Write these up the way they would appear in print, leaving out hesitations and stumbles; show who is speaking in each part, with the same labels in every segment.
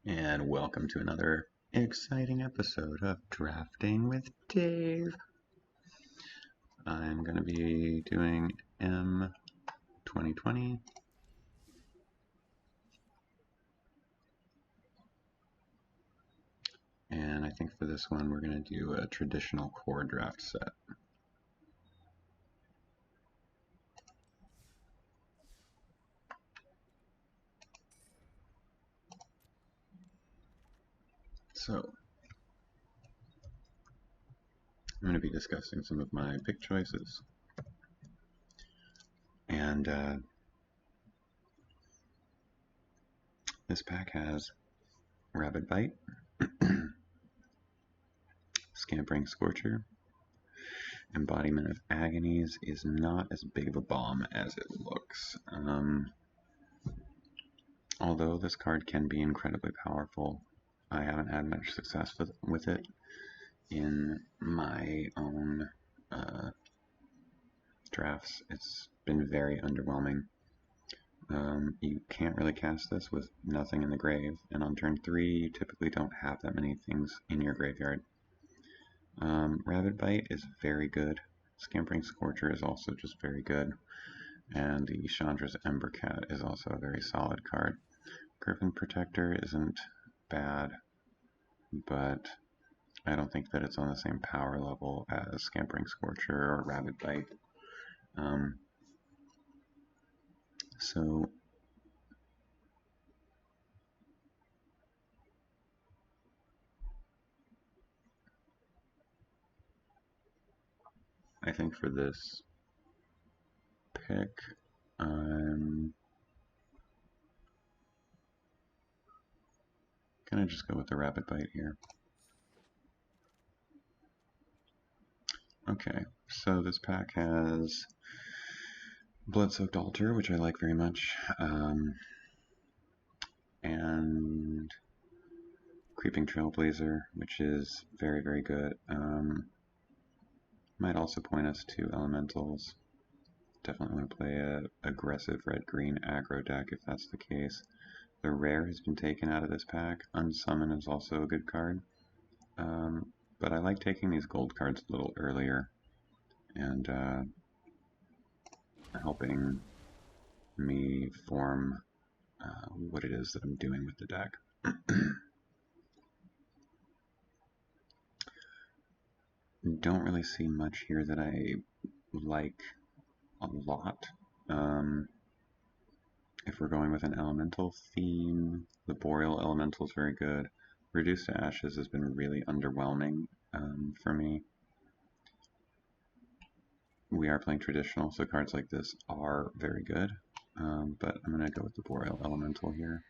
Speaker 1: And welcome to another exciting episode of Drafting with Dave. I'm going to be doing M 2020. And I think for this one we're going to do a traditional core draft set. So, I'm going to be discussing some of my pick choices. And this pack has Rabid Bite, Scampering Scorcher. Embodiment of Agonies is not as big of a bomb as it looks. Although this card can be incredibly powerful, I haven't had much success with it in my own drafts. It's been very underwhelming. You can't really cast this with nothing in the grave, and on turn 3 you typically don't have that many things in your graveyard. Rabid Bite is very good. Scampering Scorcher is also just very good. And the Chandra's Embercat is also a very solid card. Griffin Protector isn't bad, but I don't think that it's on the same power level as Scampering Scorcher or Rabid Bite. So I think for this pick, I'm gonna just go with the Rabid Bite here. Okay, so this pack has Blood-Soaked Altar, which I like very much, and Creeping Trailblazer, which is very, very good. Might also point us to Elementals. Definitely want to play a aggressive red-green aggro deck if that's the case. The rare has been taken out of this pack. Unsummon is also a good card. But I like taking these gold cards a little earlier and helping me form what it is that I'm doing with the deck. Don't really see much here that I like a lot. If we're going with an elemental theme, the Boreal Elemental is very good. Reduced to Ashes has been really underwhelming for me. We are playing traditional, so cards like this are very good, but I'm going to go with the Boreal Elemental here.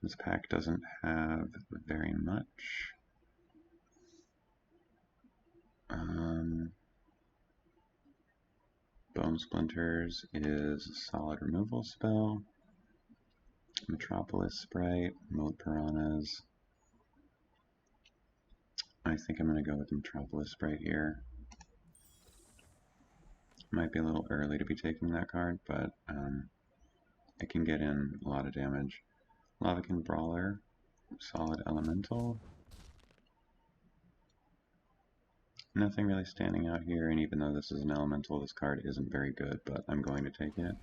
Speaker 1: This pack doesn't have very much. Bone Splinters is a solid removal spell. Metropolis Sprite, Moat Piranhas. I think I'm going to go with Metropolis Sprite here. Might be a little early to be taking that card, but it can get in a lot of damage. Lavakin Brawler, solid elemental. Nothing really standing out here, and even though this is an elemental, this card isn't very good, but I'm going to take it.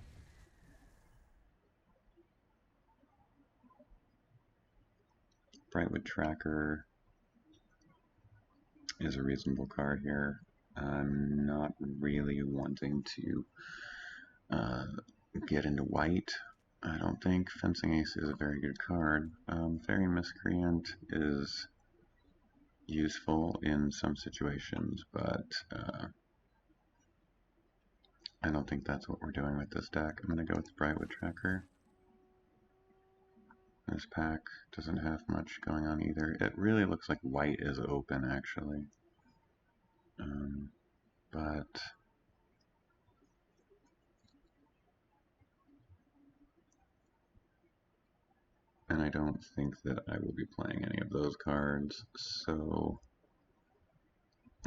Speaker 1: Brightwood Tracker is a reasonable card here. I'm not really wanting to get into white. I don't think Fencing Ace is a very good card. Fairy Miscreant is useful in some situations, but I don't think that's what we're doing with this deck. I'm going to go with Brightwood Tracker. This pack doesn't have much going on either. It really looks like white is open, actually. But and I don't think that I will be playing any of those cards, so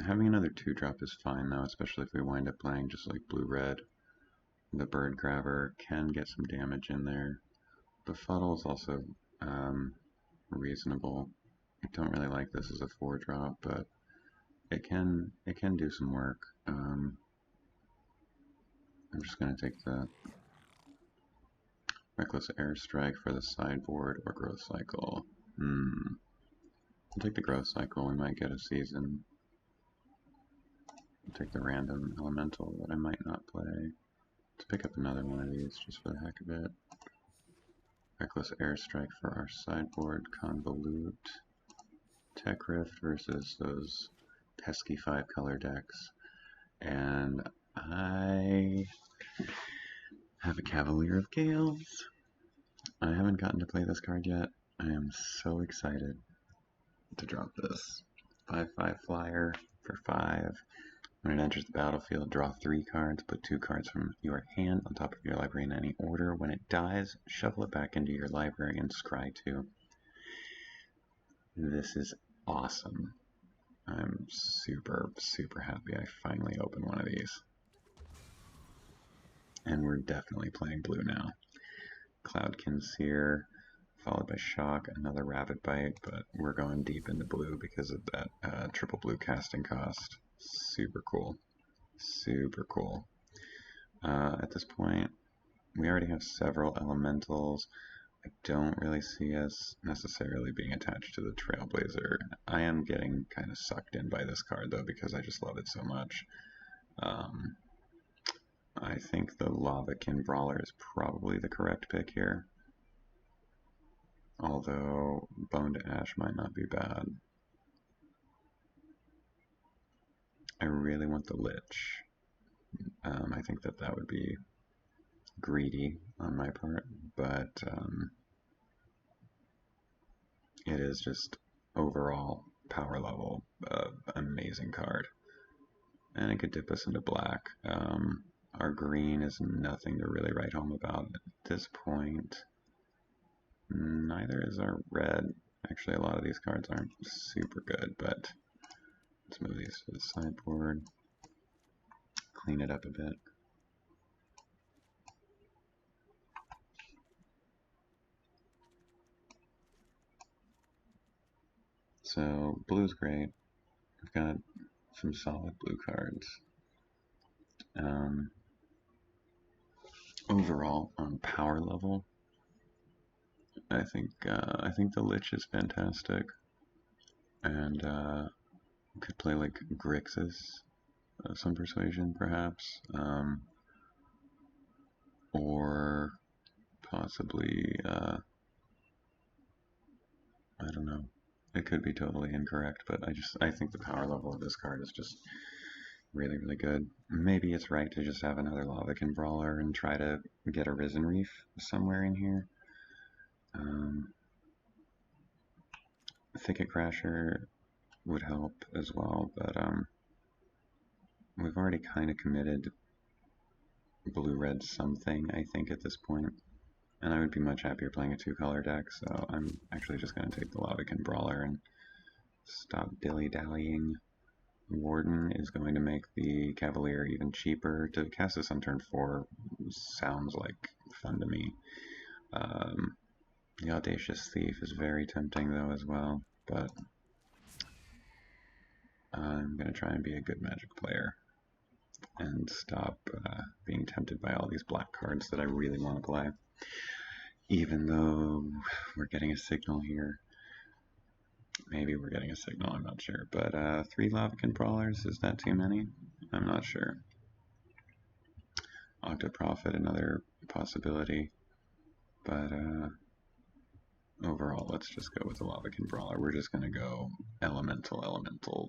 Speaker 1: having another 2-drop is fine though, especially if we wind up playing just like blue-red. The Bird Grabber can get some damage in there, Befuddle is also reasonable. I don't really like this as a 4-drop, but it can do some work. I'm just gonna take the Reckless Airstrike for the sideboard or Growth Cycle. I'll take the Growth Cycle. We might get a season. I'll take the random elemental that I might not play. Let's pick up another one of these just for the heck of it. Reckless Airstrike for our sideboard. Convolute. Tech Rift versus those pesky 5-color decks. And I have a Cavalier of Gales. I haven't gotten to play this card yet. I am so excited to drop this. 5/5 flyer for 5. When it enters the battlefield, draw 3 cards, put 2 cards from your hand on top of your library in any order. When it dies, shuffle it back into your library and scry 2. This is awesome. I'm super, super happy I finally opened one of these. And we're definitely playing blue now. Cloudkin Seer, followed by Shock, another Rapid Bite, but we're going deep into blue because of that triple blue casting cost. Super cool. Super cool. At this point, we already have several elementals. I don't really see us necessarily being attached to the Trailblazer. I am getting kind of sucked in by this card, though, because I just love it so much. I think the Lavakin Brawler is probably the correct pick here. Although Bone to Ash might not be bad. I really want the Lich. I think that would be greedy on my part, but it is just overall power level amazing card. And it could dip us into black. Our green is nothing to really write home about at this point. Neither is our red. Actually, a lot of these cards aren't super good, but let's move these to the sideboard. Clean it up a bit. So, blue's great. We've got some solid blue cards. Overall, on power level, I think the Lich is fantastic, and could play like Grixis, some persuasion perhaps, or possibly I don't know. It could be totally incorrect, but I think the power level of this card is just really, really good. Maybe it's right to just have another Lavakin Brawler and try to get a Risen Reef somewhere in here. Thicket Crasher would help as well, but we've already kind of committed blue-red something, I think, at this point. And I would be much happier playing a 2-color deck, so I'm actually just going to take the Lavakin Brawler and stop dilly-dallying. Warden is going to make the Cavalier even cheaper. To cast this on turn 4 sounds like fun to me. The Audacious Thief is very tempting though as well, but I'm going to try and be a good Magic player and stop being tempted by all these black cards that I really want to play. Even though we're getting a signal here. Maybe we're getting a signal, I'm not sure. But 3 Lavakin Brawlers, is that too many? I'm not sure. Octoprophet, another possibility. But overall, let's just go with the Lavakin Brawler. We're just going to go elemental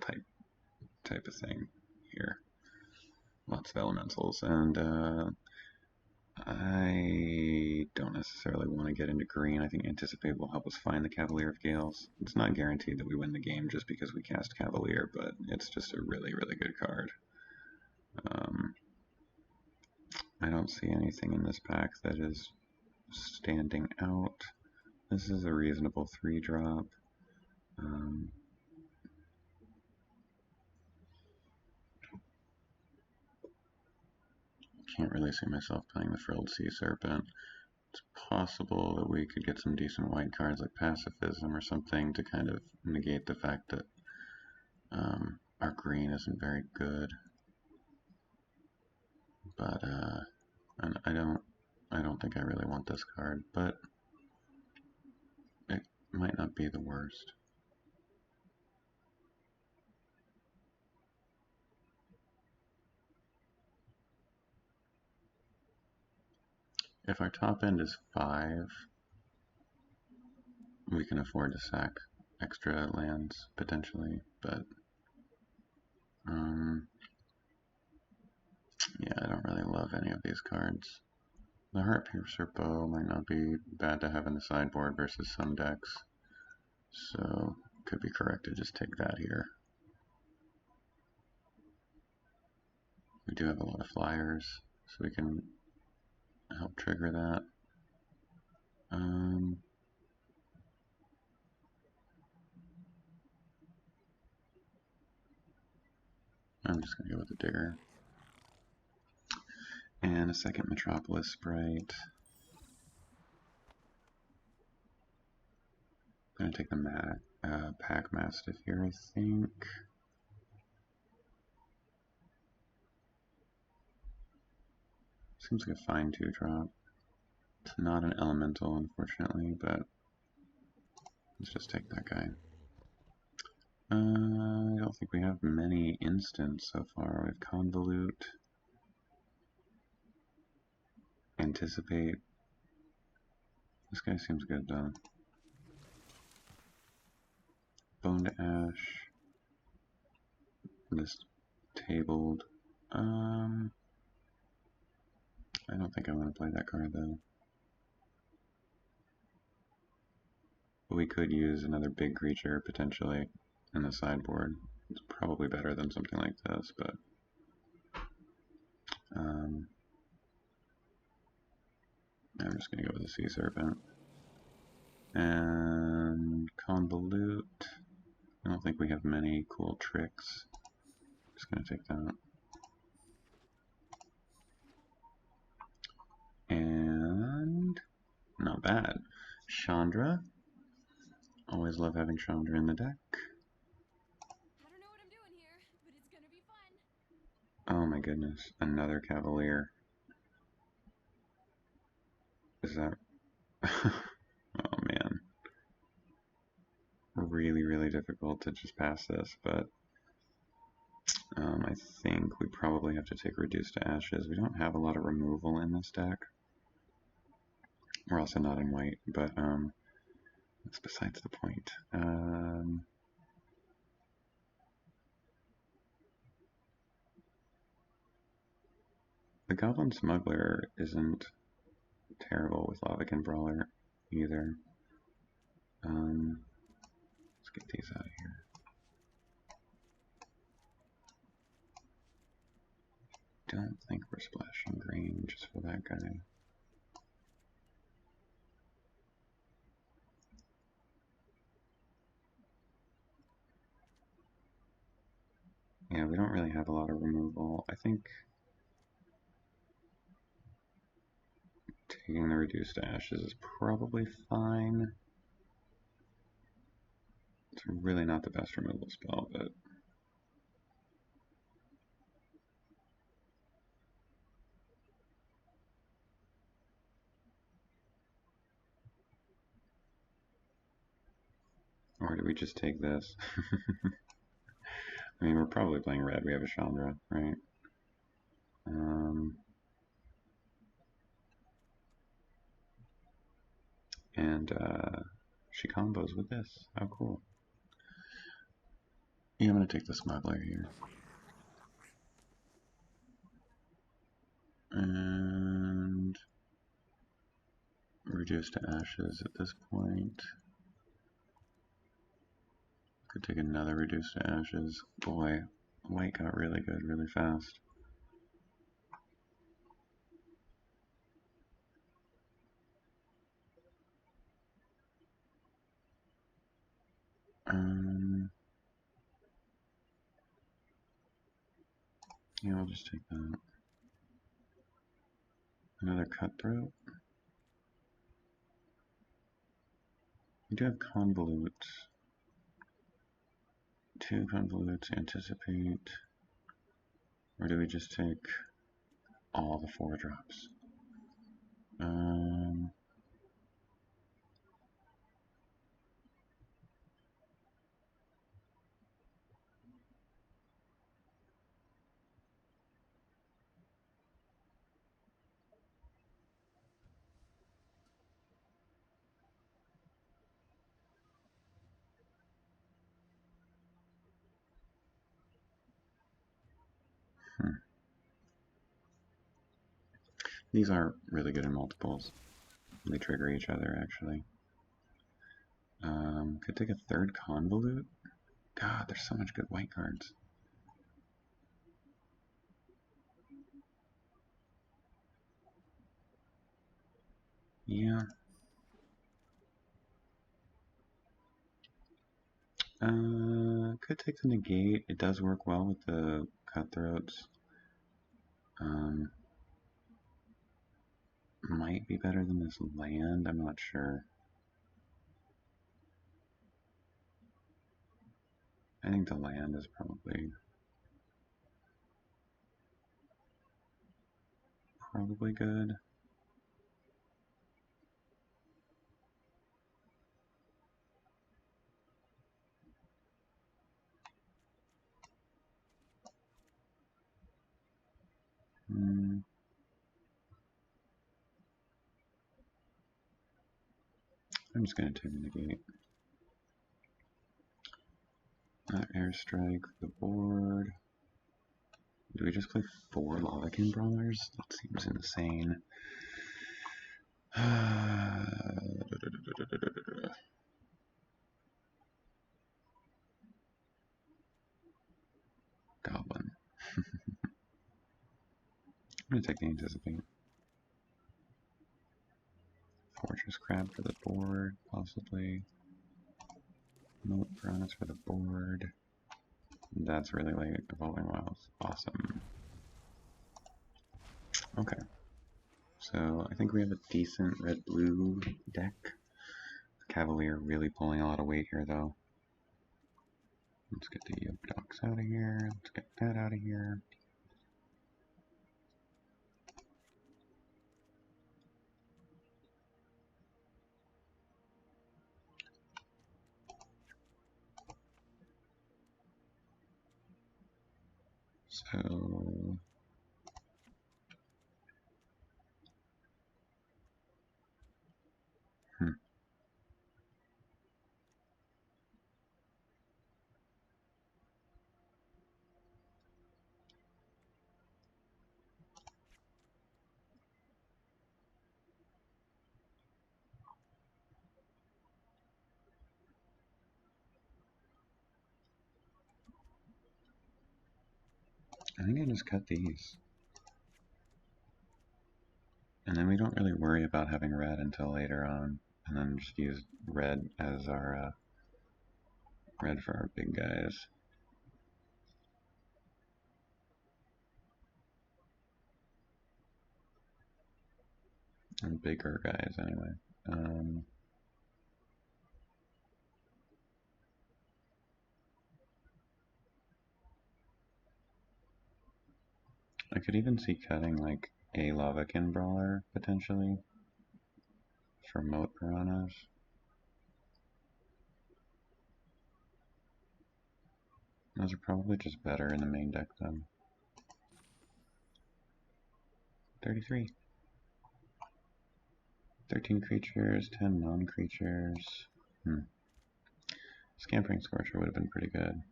Speaker 1: type of thing here. Lots of elementals. And I don't necessarily want to get into green. I think Anticipate will help us find the Cavalier of Gales. It's not guaranteed that we win the game just because we cast Cavalier, but it's just a really, really good card. I don't see anything in this pack that is standing out. This is a reasonable 3-drop. Can't really see myself playing the Frilled Sea Serpent. It's possible that we could get some decent white cards like pacifism or something to kind of negate the fact that our green isn't very good. But and I don't think I really want this card, but it might not be the worst. If our top end is 5, we can afford to sack extra lands potentially, but yeah, I don't really love any of these cards. The Heart Piercer Bow might not be bad to have in the sideboard versus some decks, so could be correct to just take that here. We do have a lot of flyers, so we can help trigger that. I'm just going to go with the Digger. And a second Metropolis Sprite. I'm going to take the Pack Mastiff here, I think. Seems like a fine 2-drop. It's not an elemental, unfortunately, but let's just take that guy. I don't think we have many instants so far. We have Convolute, Anticipate. This guy seems good though. Bone to Ash. This tabled. I don't think I want to play that card though. But we could use another big creature potentially in the sideboard. It's probably better than something like this, but I'm just going to go with the Sea Serpent. And Convolute. I don't think we have many cool tricks. Just going to take that. And not bad. Chandra. Always love having Chandra in the deck.
Speaker 2: I don't know what I'm doing here, but it's gonna be fun.
Speaker 1: Oh my goodness, another Cavalier. Is that... oh man. Really, really difficult to just pass this, but I think we probably have to take Reduce to Ashes. We don't have a lot of removal in this deck. We're also not in white, but that's besides the point. The Goblin Smuggler isn't terrible with Lavacan Brawler either. Let's get these out of here. Don't think we're splashing green just for that guy. Yeah, we don't really have a lot of removal. I think taking the Reduced to Ashes is probably fine. It's really not the best removal spell, but or do we just take this? I mean, we're probably playing red. We have a Chandra, right? And she combos with this. How cool. Yeah, I'm going to take the Smuggler here. And Reduce to Ashes at this point. Could take another Reduce to Ashes. Boy, white got really good really fast. Yeah, I'll just take that. Another Cutthroat. We do have convolute. 2 convolutes, anticipate. Or do we just take all the 4 drops? These are really good in multiples. They trigger each other, actually. Could take a 3rd convolute? God, there's so much good white cards. Yeah. Could take the negate. It does work well with the cutthroats. Might be better than this land, I'm not sure. I think the land is probably good. I'm just gonna take the negate. Airstrike for the board. Do we just play 4 Lavakin Brawlers? That seems insane. Goblin. I'm gonna take the anticipate. Fortress Crab for the board, possibly. Moat Piranhas for the board. That's really late. Evolving Wilds. Awesome. Okay. So I think we have a decent red-blue deck. Cavalier really pulling a lot of weight here, though. Let's get the Yoke Docks out of here. Let's get that out of here. So I think I just cut these. And then we don't really worry about having red until later on. And then just use red as our red for our big guys. And bigger guys, anyway. I could even see cutting like a Lavakin Brawler, potentially, for Moat Piranhas. Those are probably just better in the main deck, though. 33. 13 creatures, 10 non-creatures. Scampering Scorcher would have been pretty good.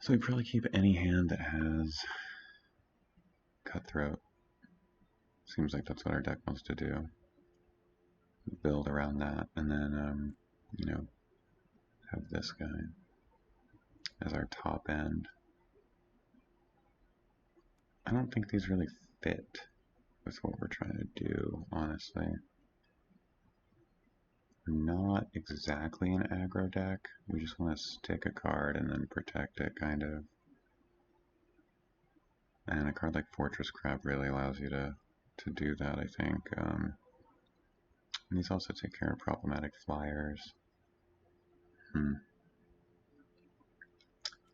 Speaker 1: So we probably keep any hand that has Cutthroat. Seems like that's what our deck wants to do. Build around that, and then, you know, have this guy as our top end. I don't think these really fit with what we're trying to do, honestly. We're not exactly an aggro deck. We just want to stick a card and then protect it, kind of. And a card like Fortress Crab really allows you to to do that, I think. And these also take care of problematic flyers.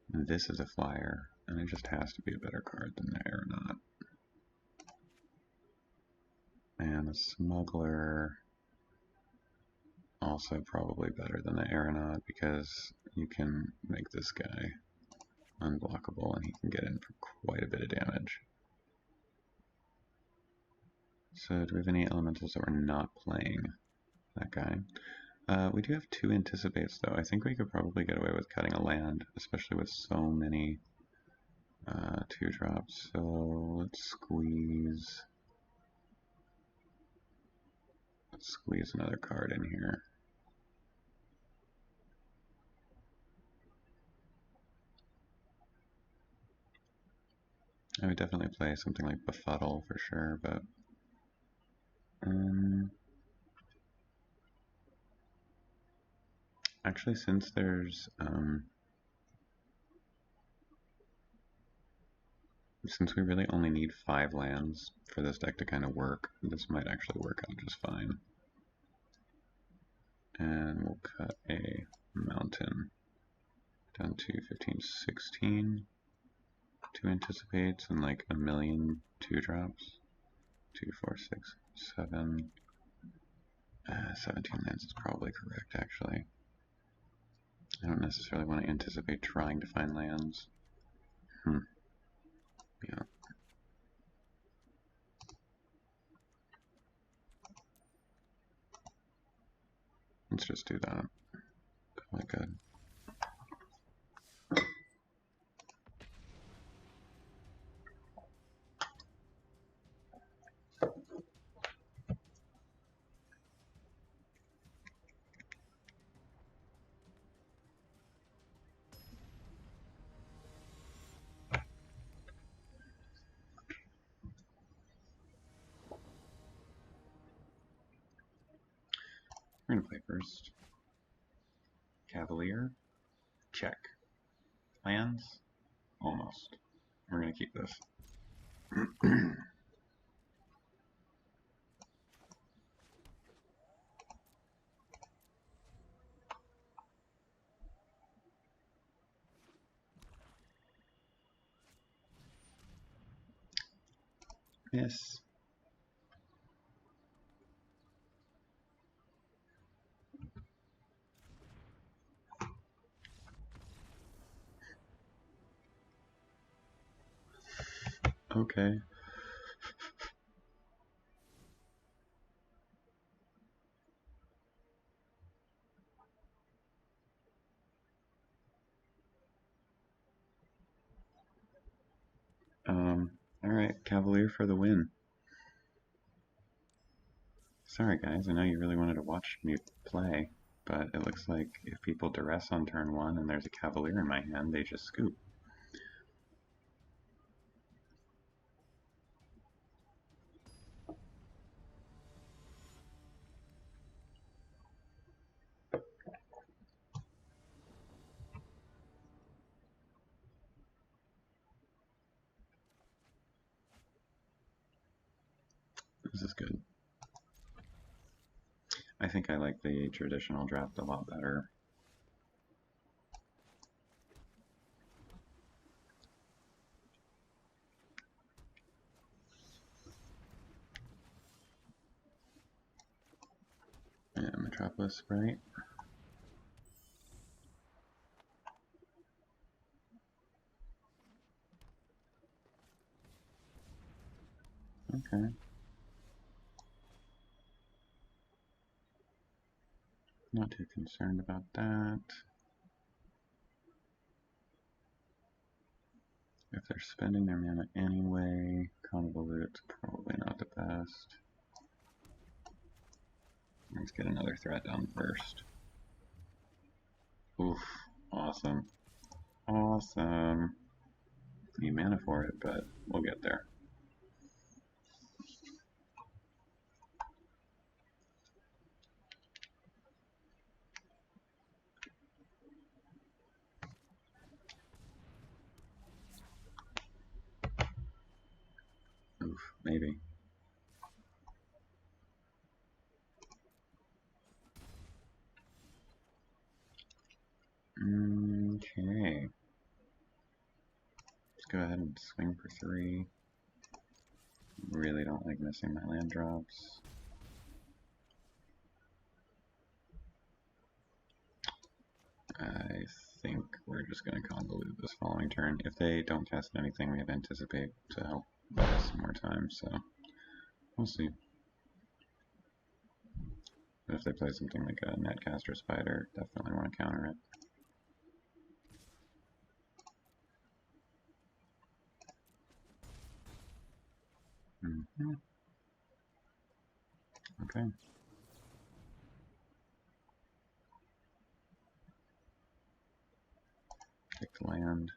Speaker 1: This is a flyer, and it just has to be a better card than the Aeronaut. And the Smuggler, also probably better than the Aeronaut, because you can make this guy unblockable and he can get in for quite a bit of damage. So do we have any elementals that we're not playing? That guy. We do have 2 anticipates though. I think we could probably get away with cutting a land, especially with so many 2-drops. So let's squeeze another card in here. I would definitely play something like Befuddle for sure, but actually, since there's since we really only need 5 lands for this deck to kind of work, this might actually work out just fine. And we'll cut a mountain down to 15, 16. 2 anticipates and like a million 2-drops. 2, 4, 6, 7. 17 lands is probably correct, actually. I don't necessarily want to anticipate trying to find lands. Yeah. Let's just do that. Call it good. We're gonna play first. Cavalier. Check. Lands. Almost. We're gonna keep this. Yes. Okay. Alright, Cavalier for the win. Sorry guys, I know you really wanted to watch me play, but it looks like if people duress on turn 1 and there's a Cavalier in my hand, they just scoop. This is good. I think I like the traditional draft a lot better. Yeah, Metropolis Sprite. Okay. Not too concerned about that. If they're spending their mana anyway, Convolute's probably not the best. Let's get another threat down first. Oof, awesome. Awesome. Need mana for it, but we'll get there. Oof, maybe. go ahead and swing for 3. Really don't like missing my land drops. I think we're just going to convolute this following turn. If they don't cast anything, we have Anticipate to help buy us more time, so we'll see. But if they play something like a Netcaster Spider, definitely want to counter it. Okay. Take the land.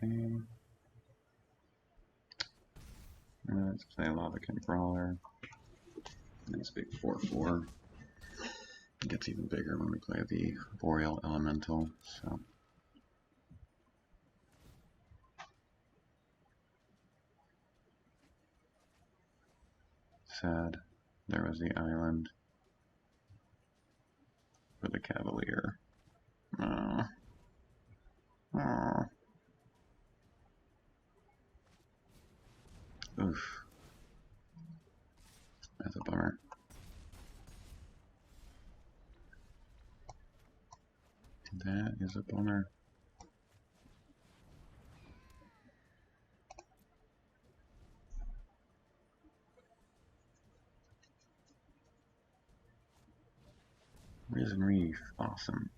Speaker 1: Okay. Let's play a Lavacan Brawler. Nice big 4/4. It gets even bigger when we play the Boreal Elemental, so. Sad. There was the island for the Cavalier. Oh. Oh. Oof. That's a bummer. That is a bummer. Risen Reef, awesome.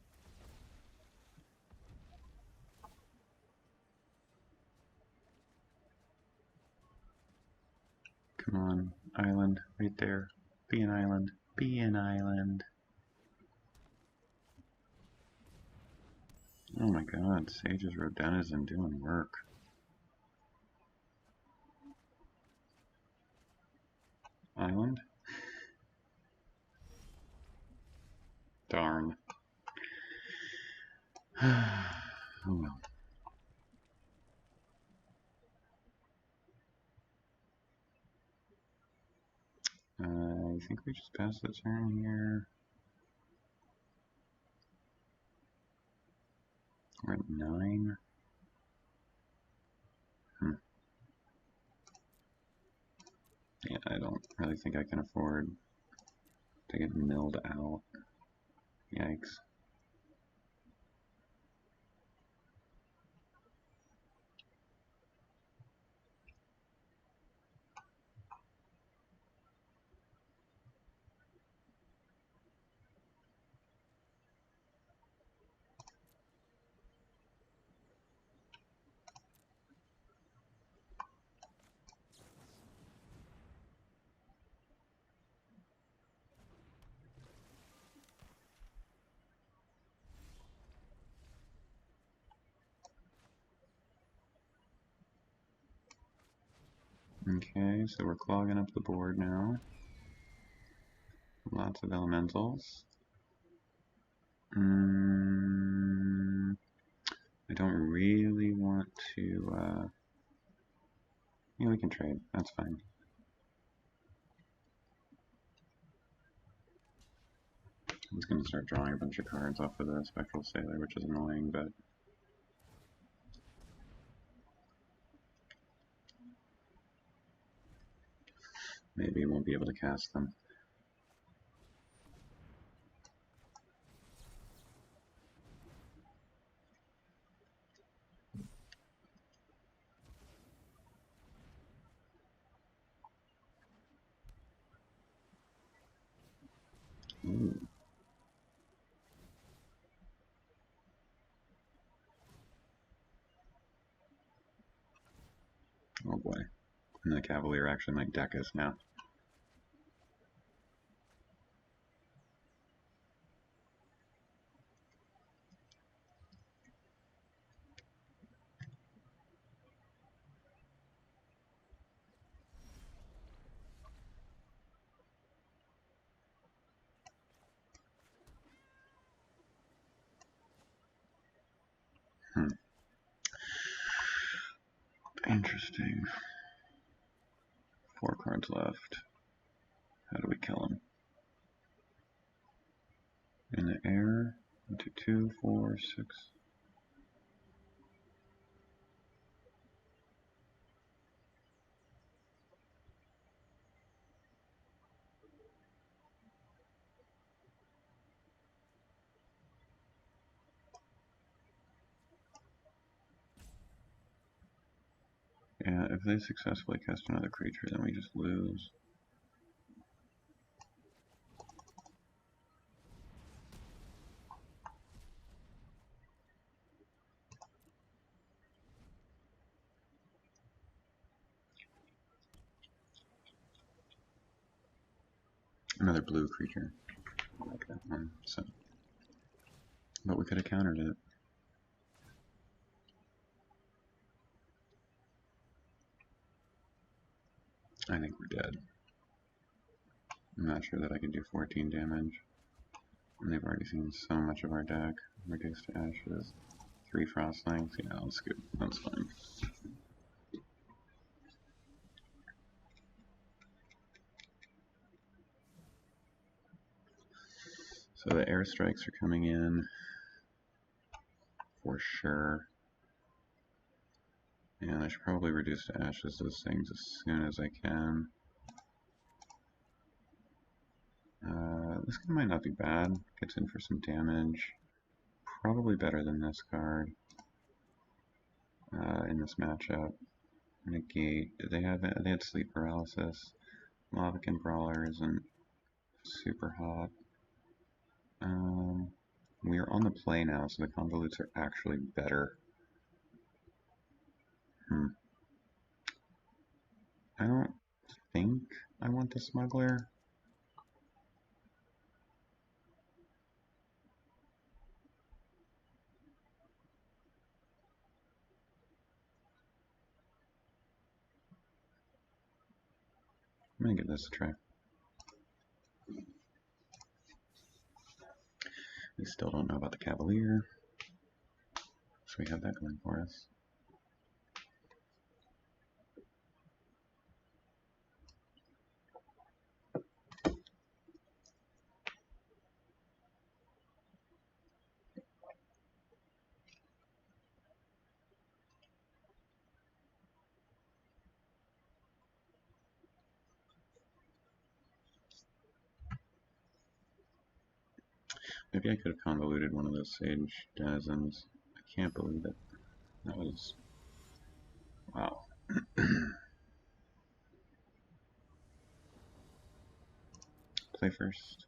Speaker 1: Come on, island, right there. Be an island. Be an island. Oh my god, Sage's Rodenizen doing work. Island? Darn. Oh well. I think we just passed the turn here. We're at 9. Yeah, I don't really think I can afford to get milled out. Yikes. Okay, so we're clogging up the board now. Lots of elementals. I don't really want to, yeah, we can trade, that's fine. I'm just gonna start drawing a bunch of cards off of the Spectral Sailor, which is annoying, but maybe we won't be able to cast them. Ooh. Oh boy. And the Cavalier actually might deck us now. Interesting. 4 cards left. How do we kill him? In the air. 1, 2, 2, 4, 6. Yeah, if they successfully cast another creature, then we just lose. Another blue creature. I like that one. So, but we could have countered it. I think we're dead. I'm not sure that I can do 14 damage. And they've already seen so much of our deck. Reduced to ashes. 3 frost lengths. Yeah, that's good. That's fine. So the airstrikes are coming in for sure. And I should probably reduce to ashes those things as soon as I can. This guy might not be bad. Gets in for some damage. Probably better than this card in this matchup. Negate. They had sleep paralysis. Lavakin Brawler isn't super hot. We are on the play now, so the convolutes are actually better. I don't think I want the smuggler. I'm gonna give this a try. We still don't know about the Cavalier, so we have that going for us. Maybe I could have convoluted one of those Sage Denizens. I can't believe it. That was... wow. Play first.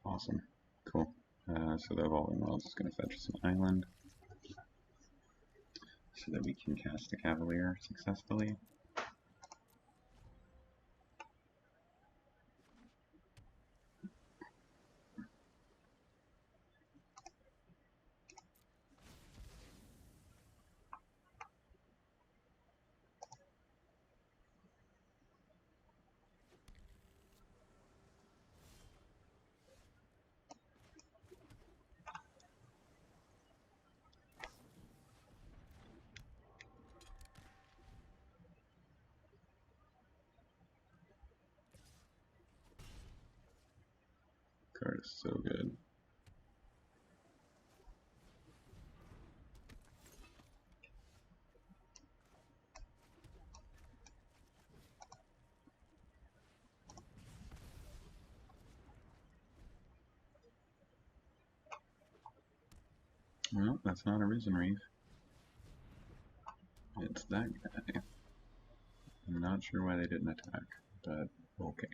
Speaker 1: Awesome. Cool. So the Evolving Wilds is going to fetch us an island so that we can cast the Cavalier successfully. Card is so good. Well, that's not a Risen Reef. It's that guy. I'm not sure why they didn't attack, but okay.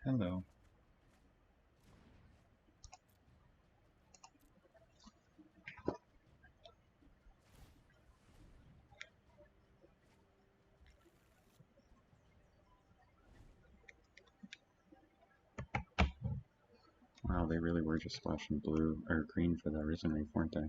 Speaker 1: Hello. Wow, they really were just splashing blue or green for the Risen Reef, weren't they?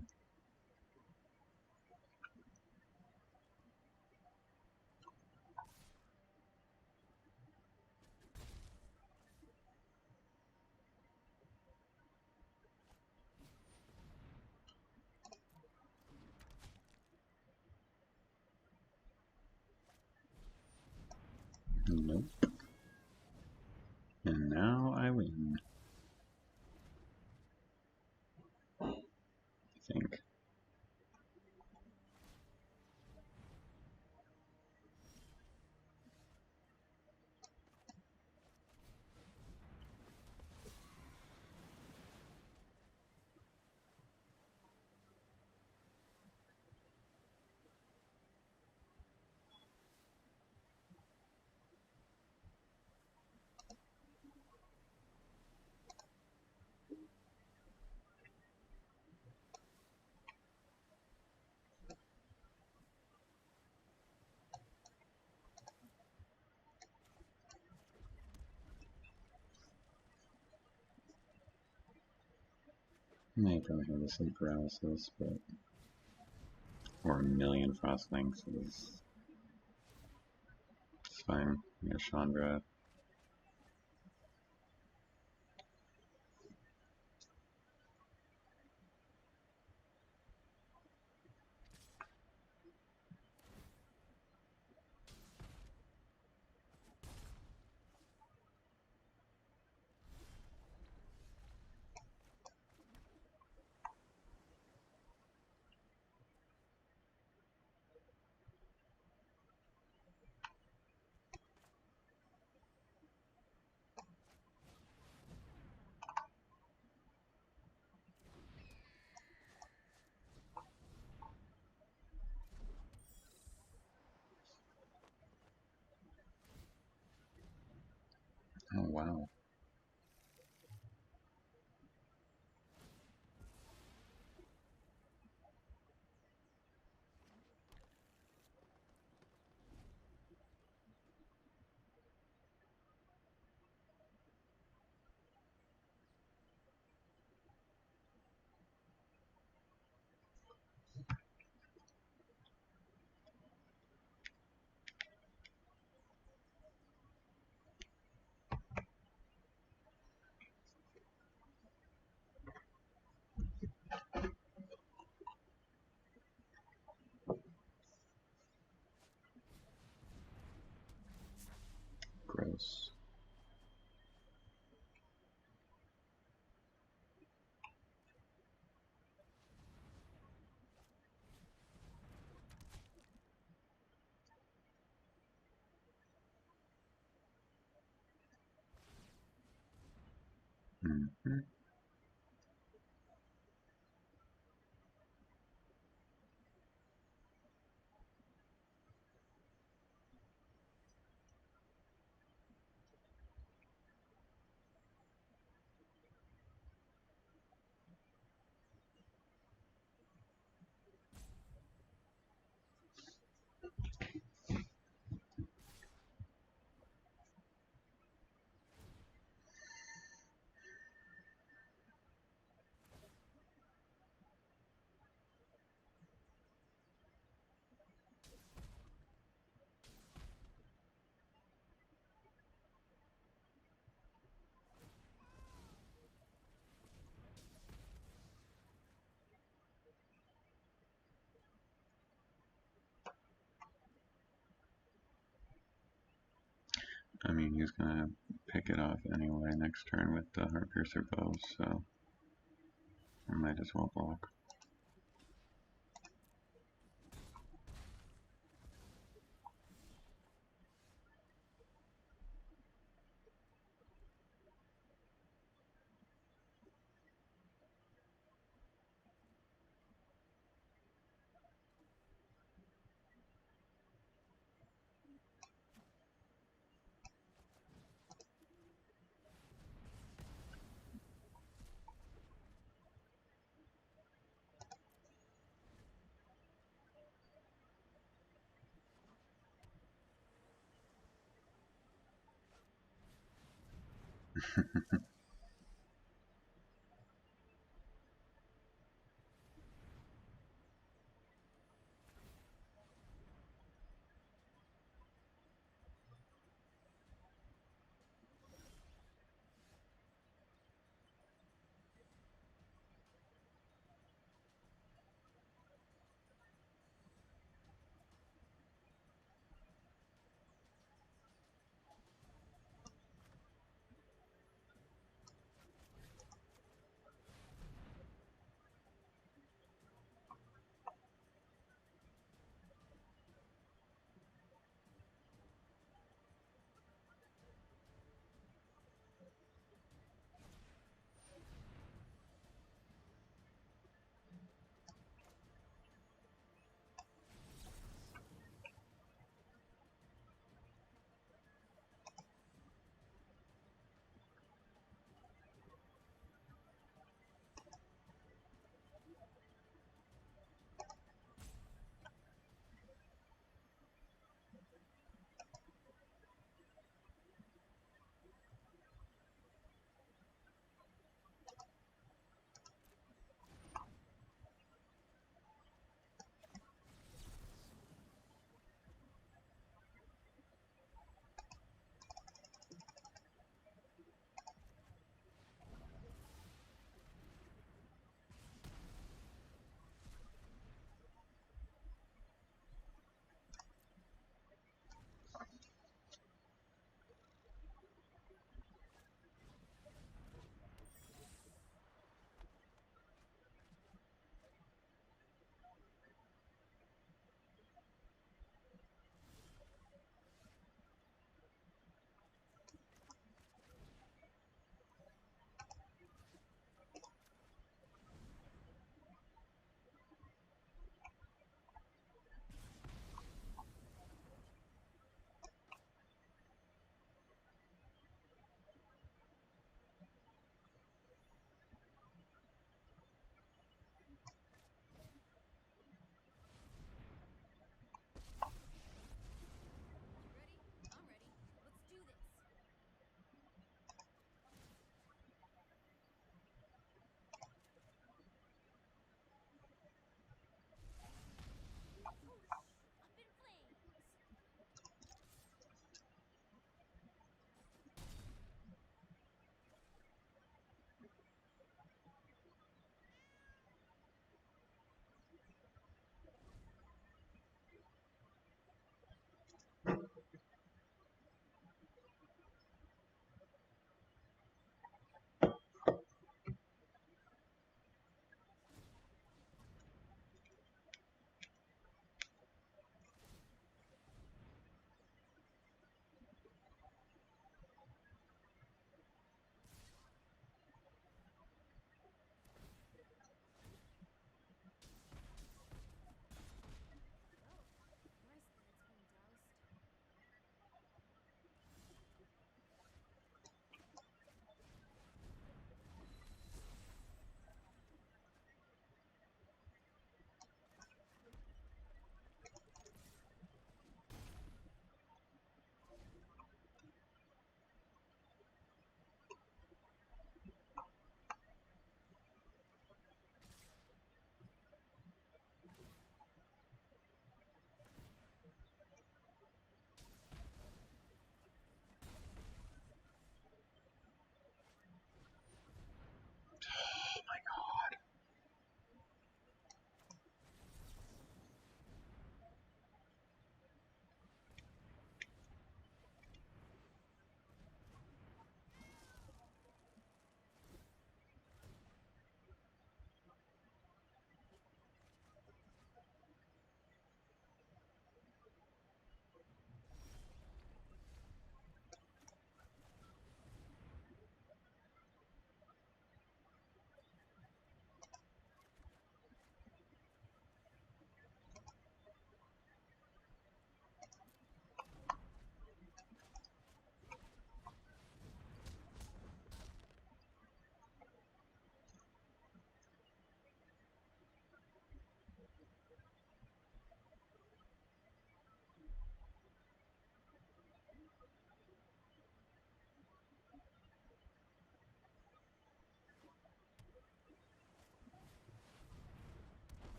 Speaker 1: Nope. And now I win. I think. May probably have the sleep paralysis, but or a million frost links is it's fine. You know, Chandra. Oh wow. Gross. Mm-hmm. I mean, he's gonna pick it off anyway next turn with the Heart Piercer bow, so I might as well block.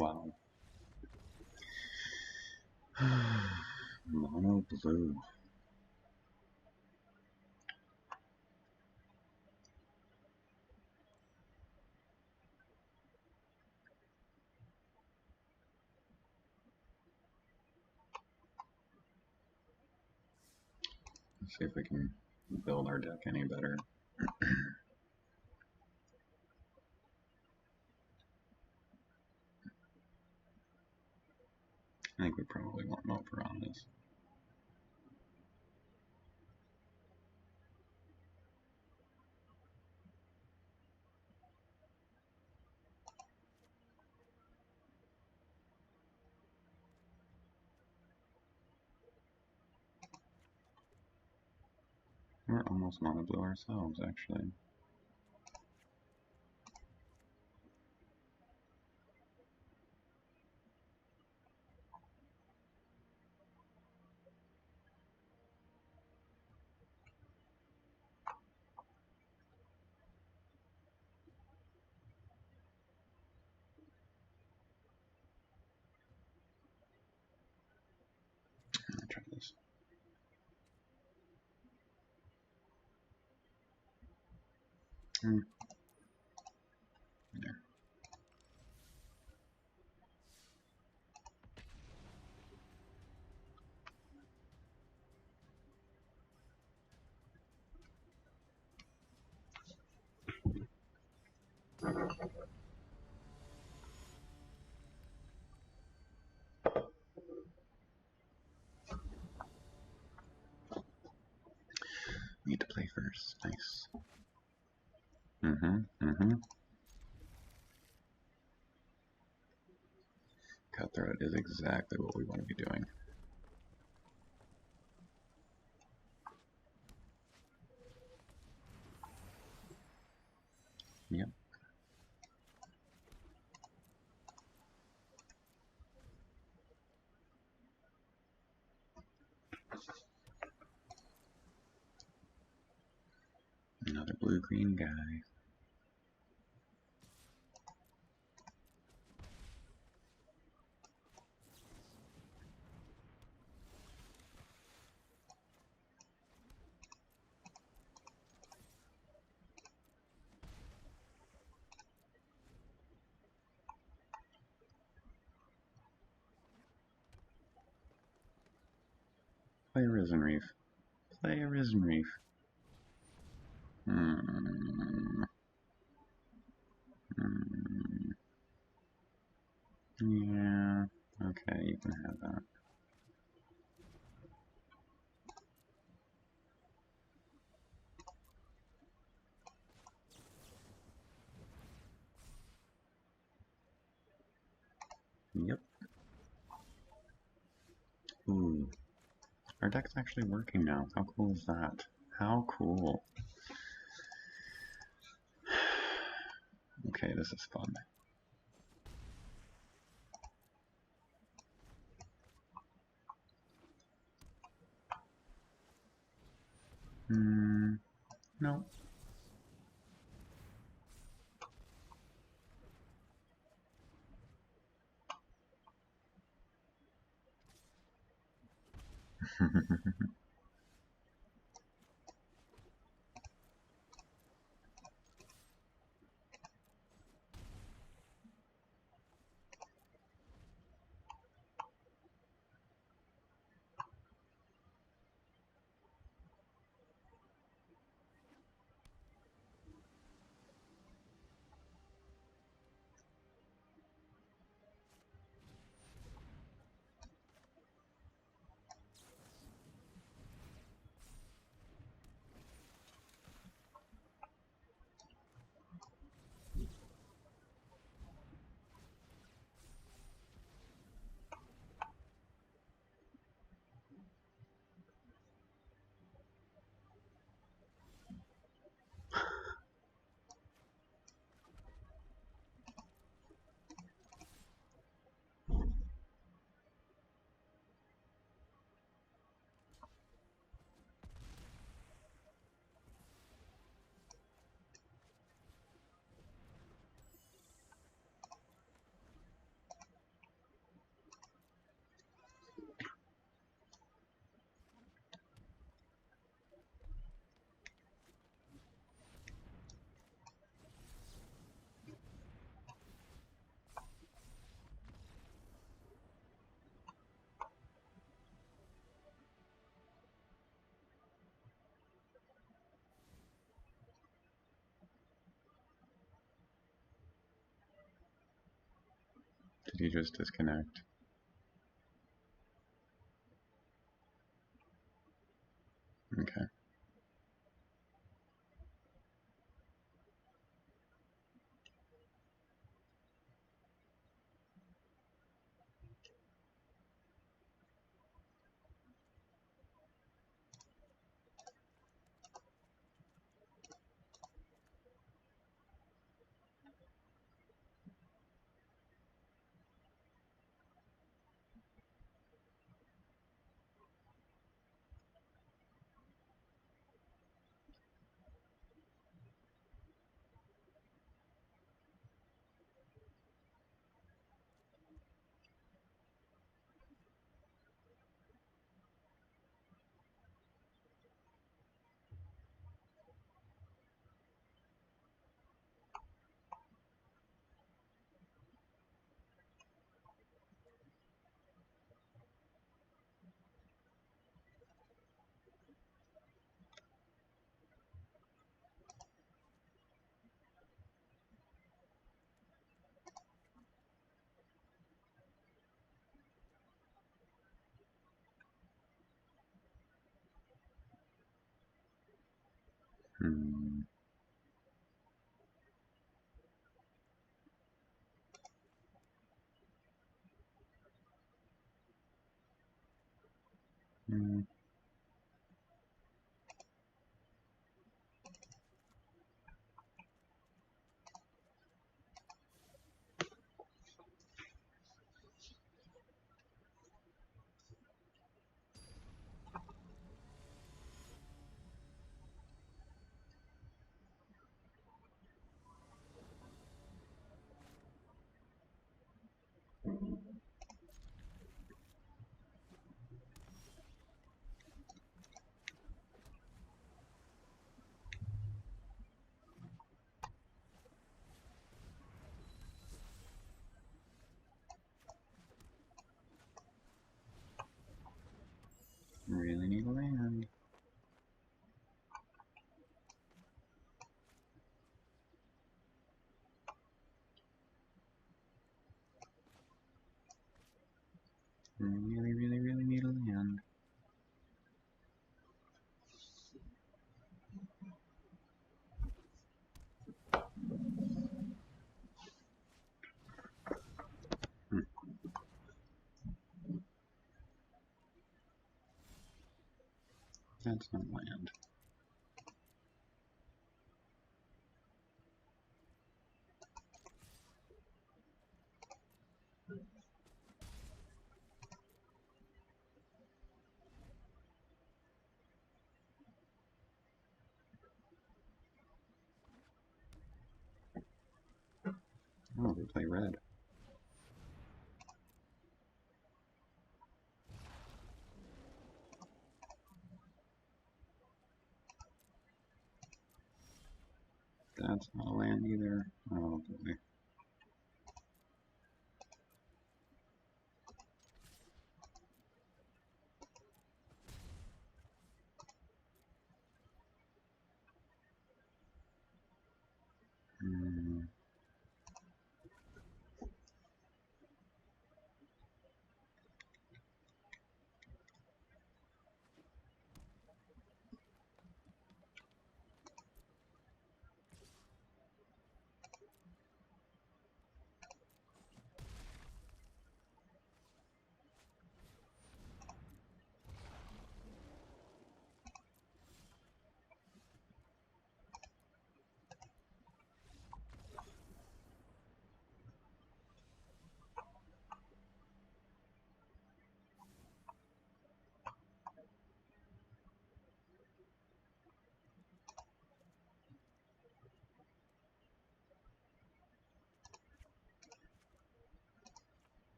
Speaker 1: Wow. Mono blue. Let's see if we can build our deck any better. I think we probably want more piranhas. We're almost mono blue ourselves, actually. I'll try this. There. Need to play first. Nice. Cutthroat is exactly what we want to be doing. Yep. Another blue-green guy. Play Risen Reef. Play Risen Reef. Yeah. Okay, you can have that. Yep. Ooh. Our deck's actually working now. How cool is that? How cool. Okay, this is fun. No. You just disconnect. Okay. Hmm. Hmm. Really need land. Really, really, really need land. Hmm. That's not land. Oh, they play red. That's not a land either. Oh boy. Hmm.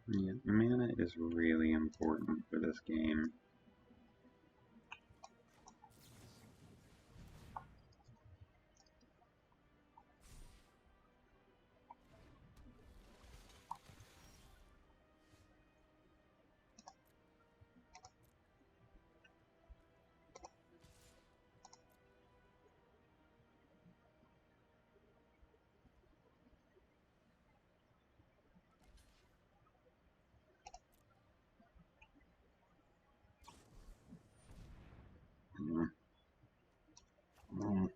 Speaker 1: Yeah, mana is really important for this game. Mm. Mm.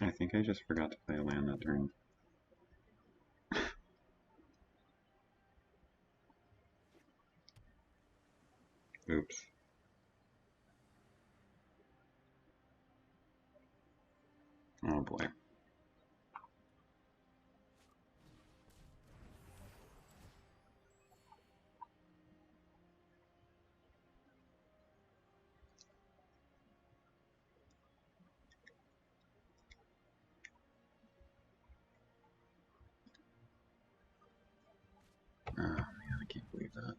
Speaker 1: I think I just forgot to play a land that turn. Oops. Oh boy. Oh man, I can't believe that.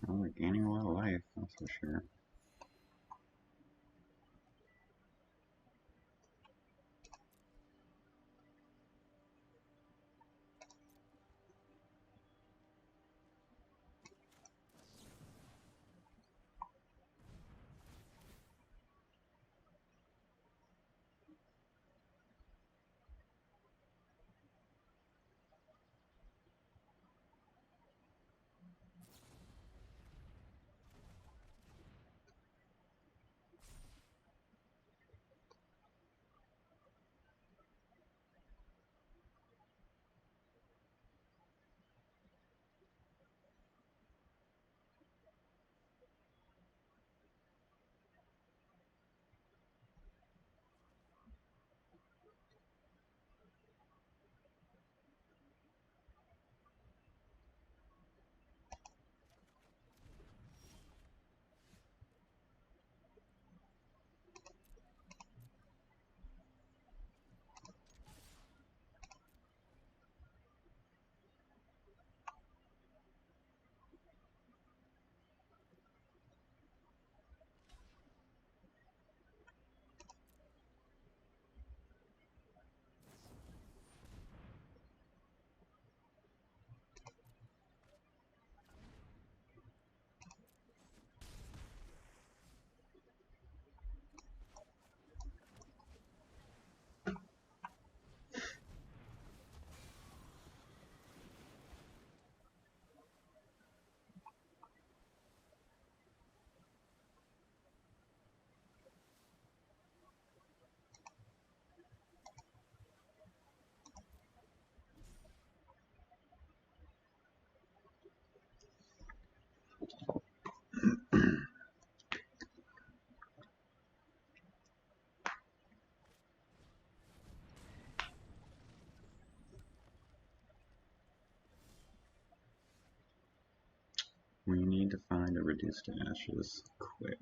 Speaker 1: Well, we're gaining a lot of life, that's for sure. We need to find a reduced to ashes quick.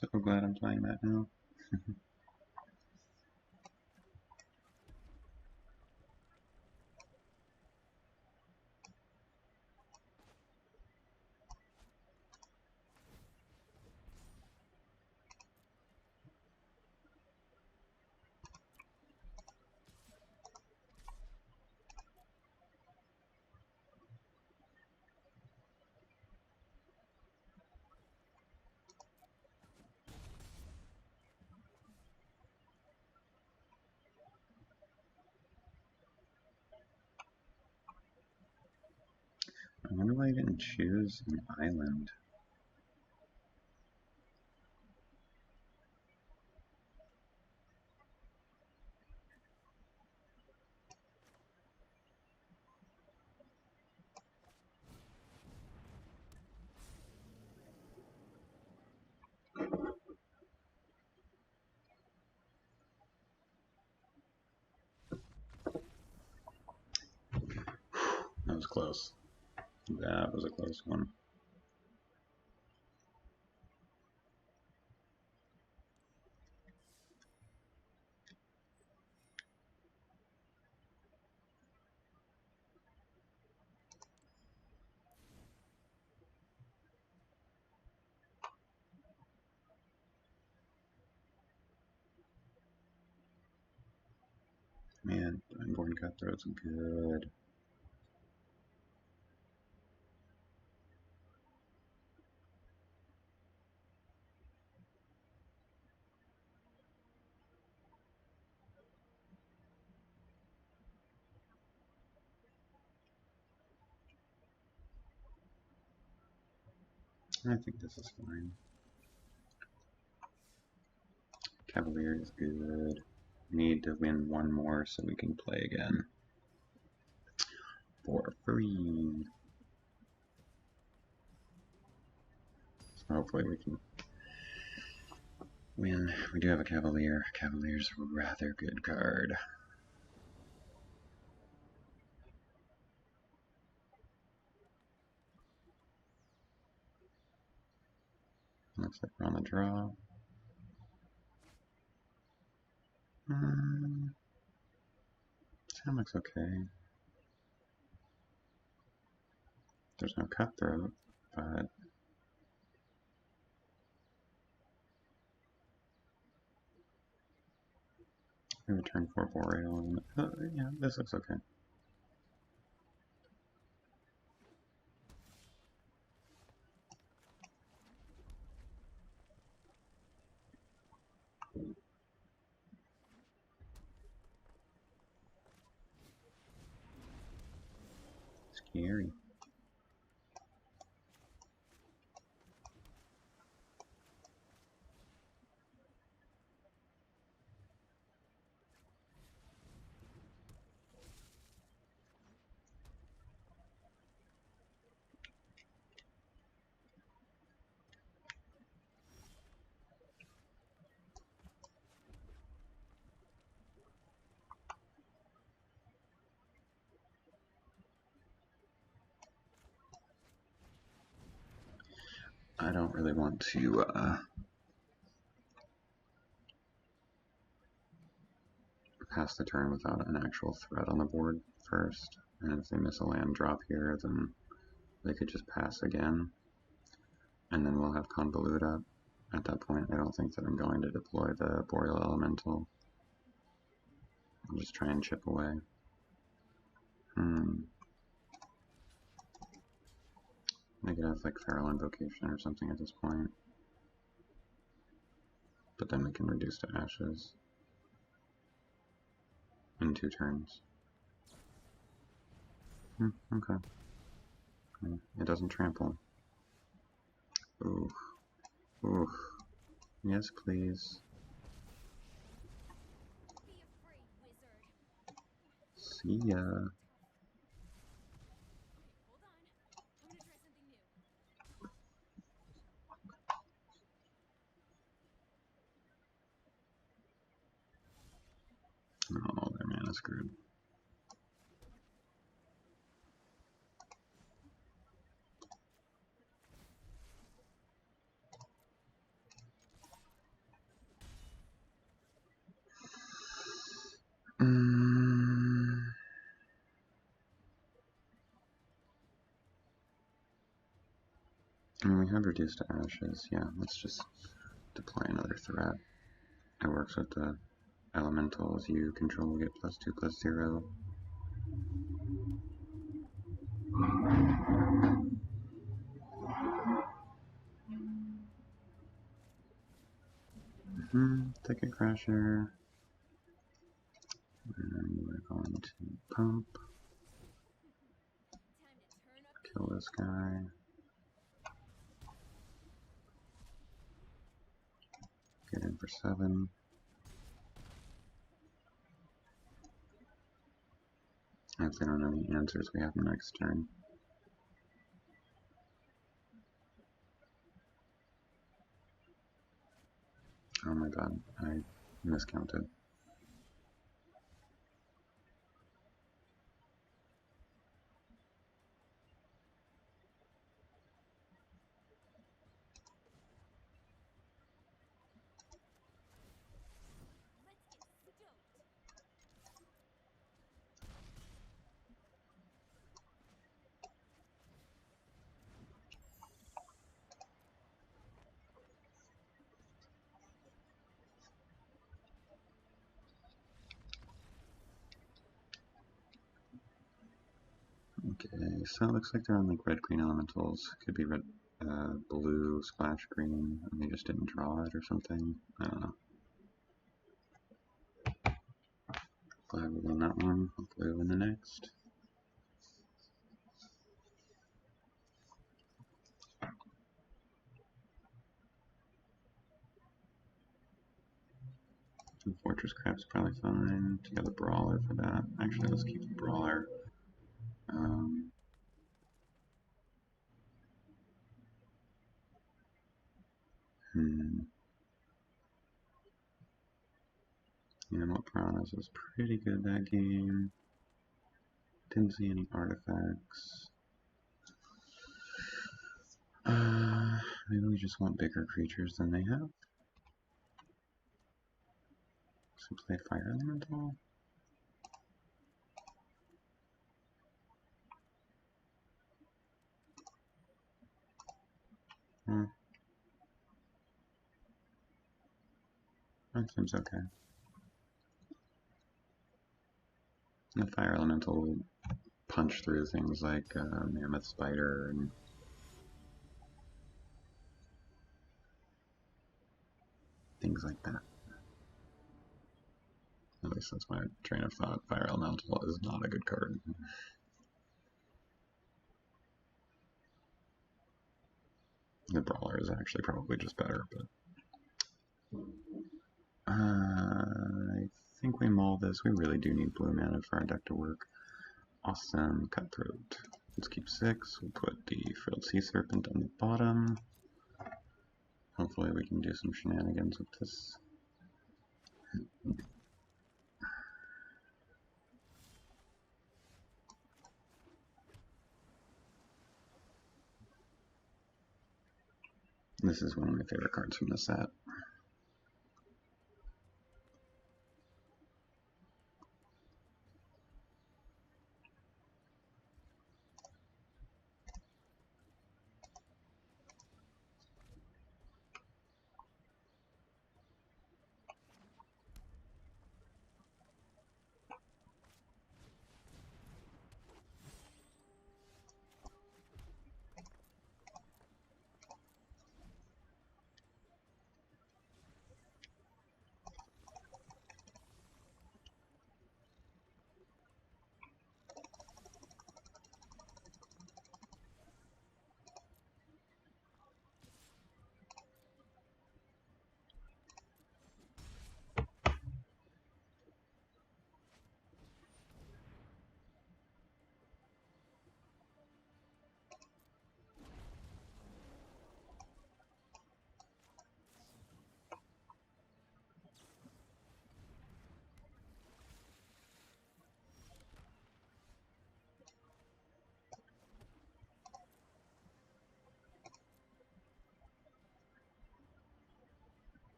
Speaker 1: So glad I'm playing that now. I wonder why I didn't choose an island. That was close. That was a close one. Man, Unborn Cutthroat's good. I think this is fine. Cavalier is good. Need to win one more so we can play again. For free. So hopefully we can win. We do have a Cavalier. Cavalier's a rather good card. Looks like we're on the draw. That looks okay. There's no Cutthroat, but we return 4 Boreal. And, yeah, this looks okay. Scary. I don't really want to pass the turn without an actual threat on the board first. And if they miss a land drop here, then they could just pass again. And then we'll have Convolute up. At that point, I don't think that I'm going to deploy the Boreal Elemental. I'll just try and chip away. I could have like Feral Invocation or something at this point. But then we can reduce to ashes in 2 turns. Okay. It doesn't trample. Ooh. Ooh. Yes, please.
Speaker 2: Be afraid, wizard.
Speaker 1: See ya.
Speaker 2: Hold on. I'm gonna try something new.
Speaker 1: Oh, their mana's screwed. I mean, we have reduced to ashes. Yeah, let's just deploy another threat. It works with the elementals you control get +2/+0. Ticket Crasher. And we're going to pump. Kill this guy. Get in for 7. If they don't know the answers, we have the next turn. Oh my god, I miscounted. Okay, so it looks like they're on like red-green elementals. Could be red, blue, splash green, and they just didn't draw it or something. I don't know. Glad we won that one. Hopefully we win the next. And Fortress Crab's probably fine. You got the Brawler for that. Actually, let's keep the Brawler. Animal Piranhas was pretty good that game. Didn't see any artifacts. Maybe we just want bigger creatures than they have. So play Fire Elemental. That seems okay. The Fire Elemental will punch through things like Mammoth Spider and things like that. At least that's my train of thought. Fire Elemental is not a good card. The Brawler is actually probably just better, but I think we mull this. We really do need blue mana for our deck to work. Awesome. Cutthroat. Let's keep 6. We'll put the Frilled Sea Serpent on the bottom. Hopefully we can do some shenanigans with this. This is one of my favorite cards from the set.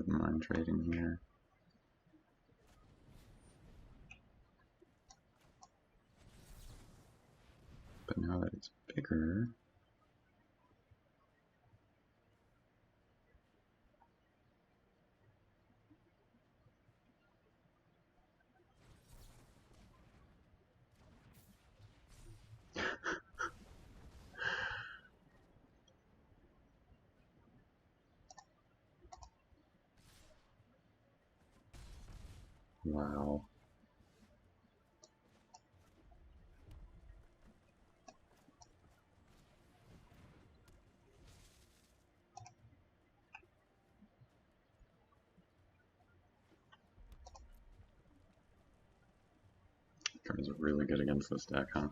Speaker 1: wouldn't mind trading here. But now that it's bigger, wow. Card's really good against this deck, huh?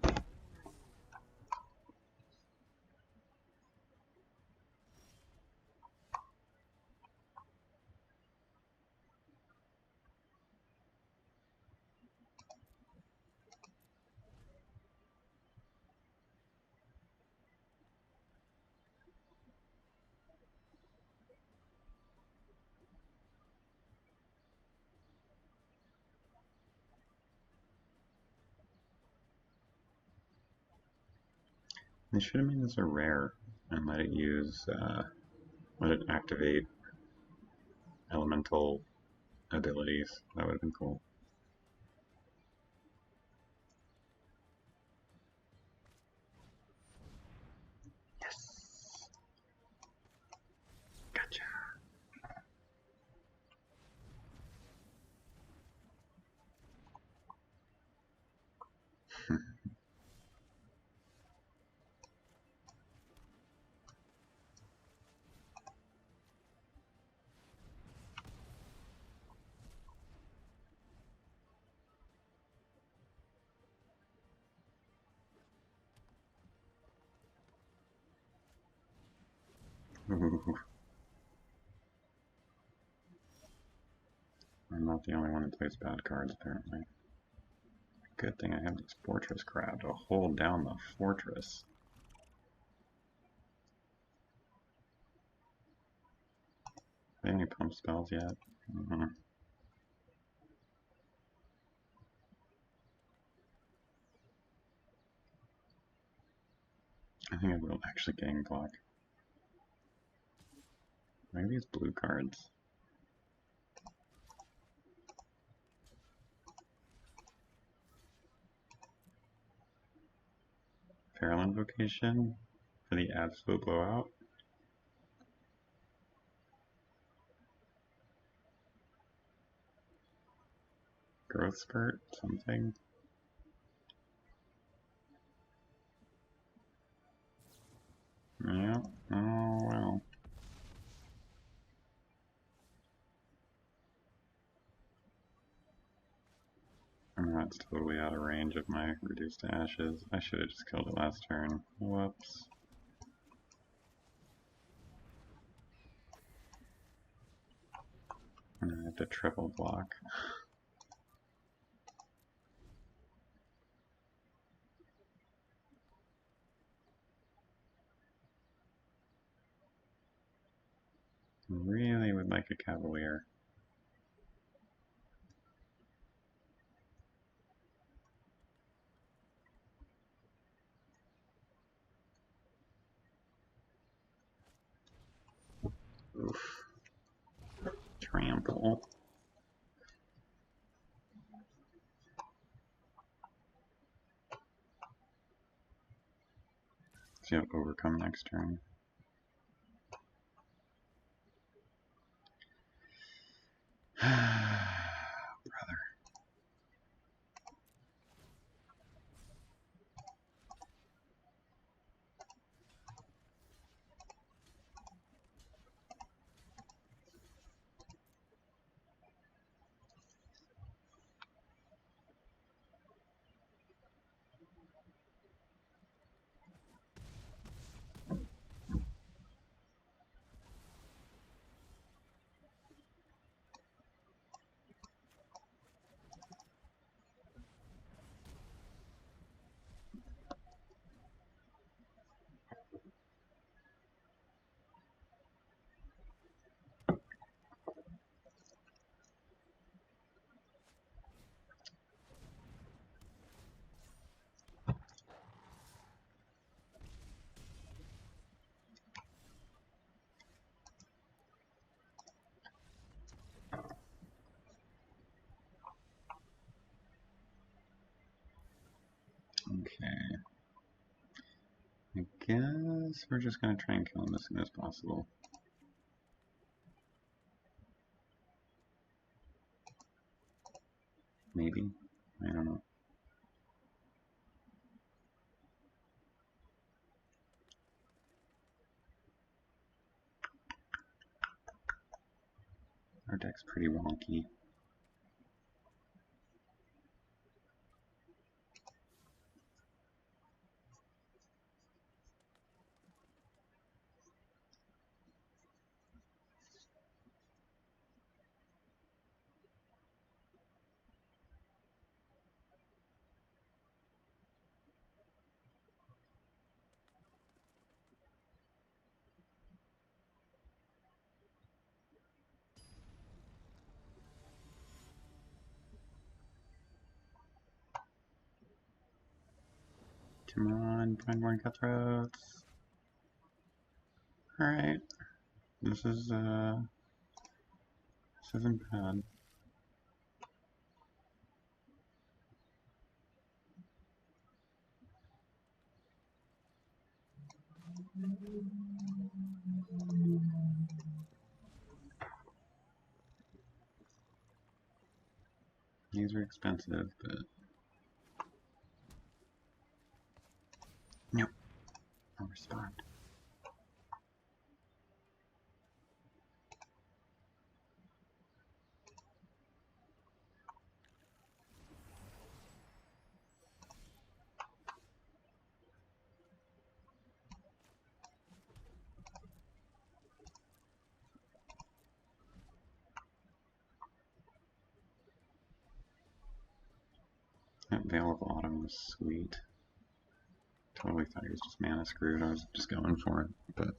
Speaker 1: They should have made this a rare and let it use, let it activate elemental abilities. That would have been cool. Yes! Gotcha! Ooh. I'm not the only one who plays bad cards, apparently. Good thing I have this fortress crab to hold down the fortress. Any pump spells yet? I think I will actually gang block. Maybe these blue cards. Feral Invocation for the absolute blowout. Growth Spurt, something. Yeah, oh well. And that's totally out of range of my reduced to ashes. I should have just killed it last turn. Whoops. And I have to triple block. Really would like a Cavalier. Oof. Trample. See how overcome next turn. Brother. guess we're just going to try and kill him as soon as possible. Maybe? I don't know. Our deck's pretty wonky. Come on, Primeborn Cutthroats. Alright. This isn't bad. These are expensive, but nope. I'll respond. That Veil of Autumn was sweet. Totally thought he was just mana screwed. I was just going for it, but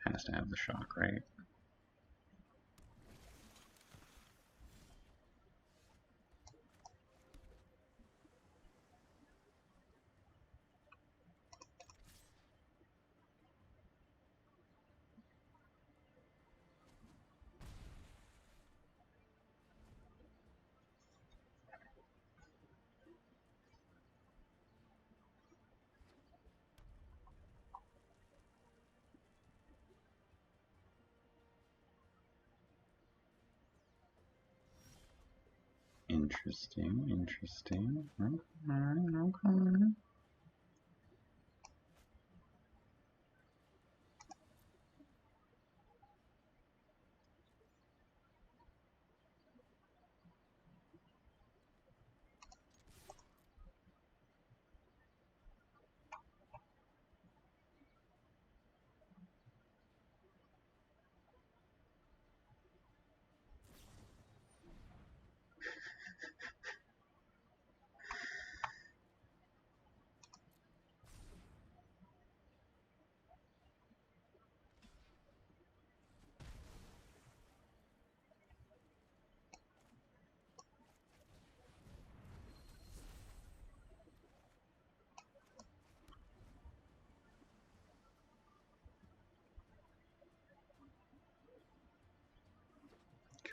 Speaker 1: has to have the shock, right? Interesting, interesting. Okay.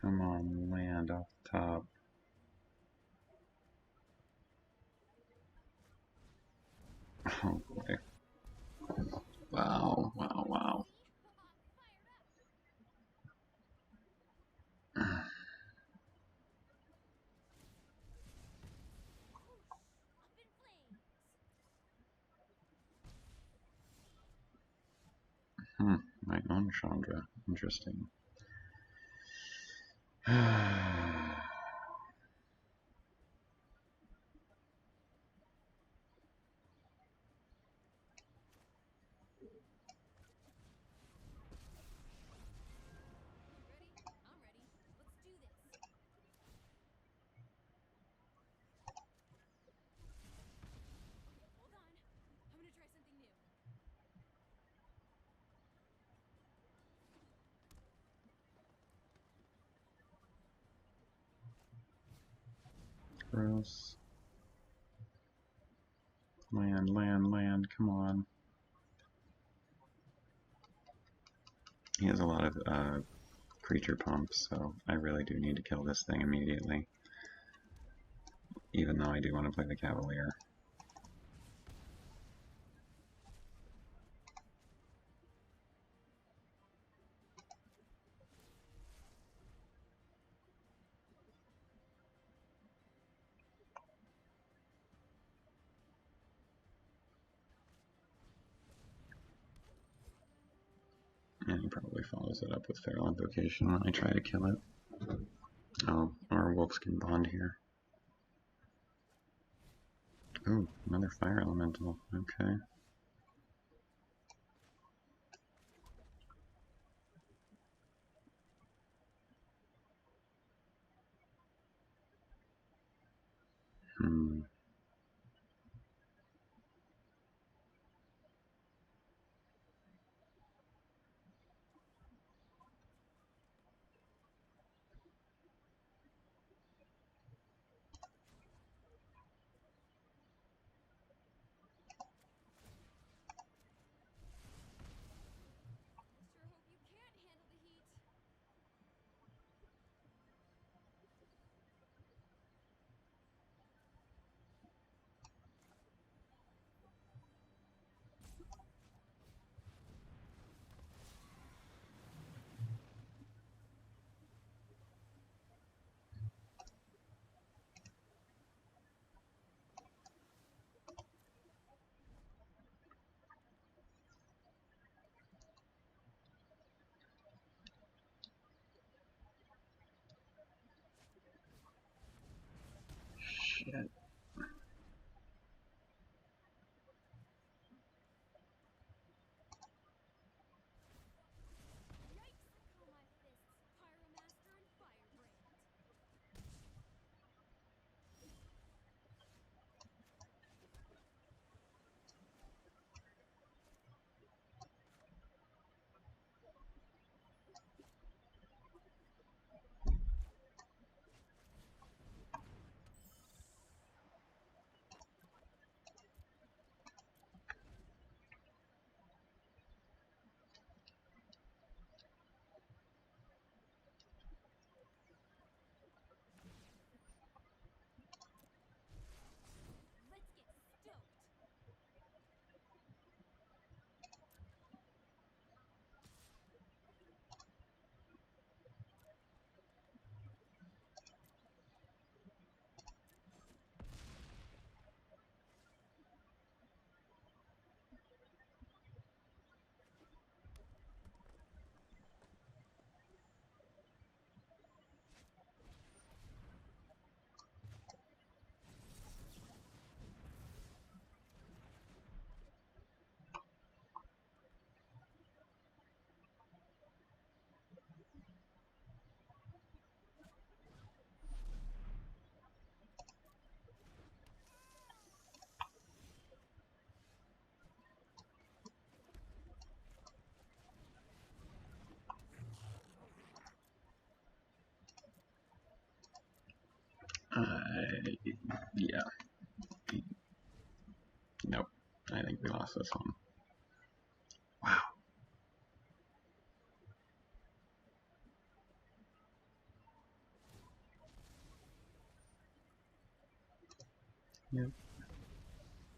Speaker 1: Come on, land off the top. Oh boy. Wow, wow, wow. My own Chandra. Interesting. Gross. Land, land, land, come on. He has a lot of creature pumps, so I really do need to kill this thing immediately. Even though I do want to play the Cavalier. And he probably follows it up with Feral Invocation when I try to kill it. Oh, or Wolfskin Bond here. Ooh, another Fire Elemental. Okay. Hmm.
Speaker 2: Sure hope you can't handle the heat.
Speaker 1: Shit.
Speaker 2: Yikes! Call my fists Pyromaster and Firebrand. Let's get stoked.
Speaker 1: Yeah. Nope. I think we lost this one. Wow. Yep.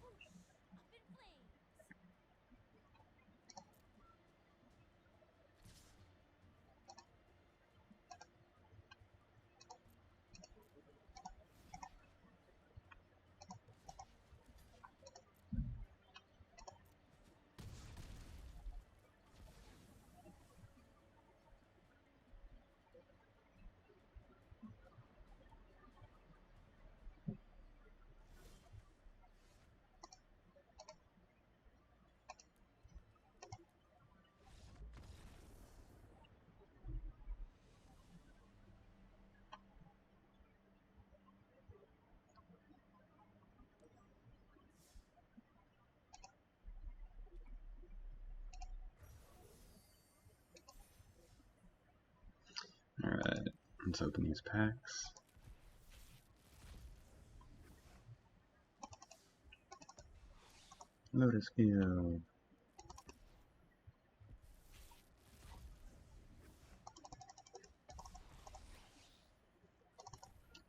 Speaker 2: Whoosh! Up in flames.
Speaker 1: Alright. Let's open these packs. Lotus Field.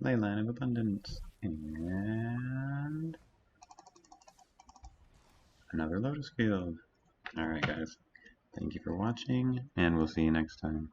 Speaker 1: Leyline of Abundance, and another Lotus Field. Alright guys, thank you for watching, and we'll see you next time.